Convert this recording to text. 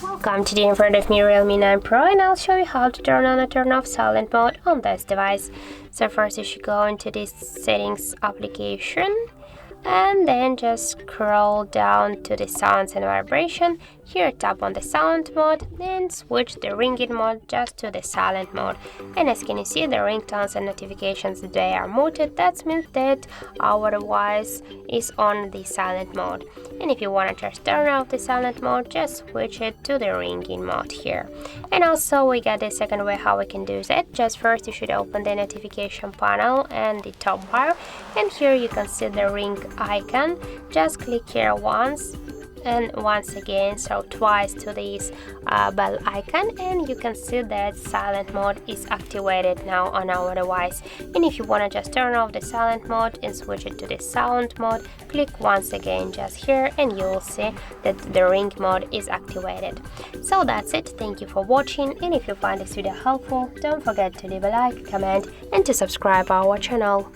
Welcome to the in front of me Realme 9 Pro, and I'll show you how to turn on and turn off silent mode on this device. So first you should go into this settings application and then just scroll down to the sounds and vibration. Here tap on the silent mode, then switch the ringing mode just to the silent mode. And as can you see, the ringtones and notifications, they are muted. That means that our device is on the silent mode. And if you want to just turn off the silent mode, just switch it to the ringing mode here. And also we got the second way how we can do that. Just first you should open the notification panel and the top bar, and here you can see the ring icon. Just click here once and once again, so twice, to this bell icon, and you can see that silent mode is activated now on our device. And if you want to just turn off the silent mode and switch it to the sound mode, click once again just here and you will see that the ring mode is activated. So that's it. Thank you for watching, and if you find this video helpful, don't forget to leave a like, comment and to subscribe our channel.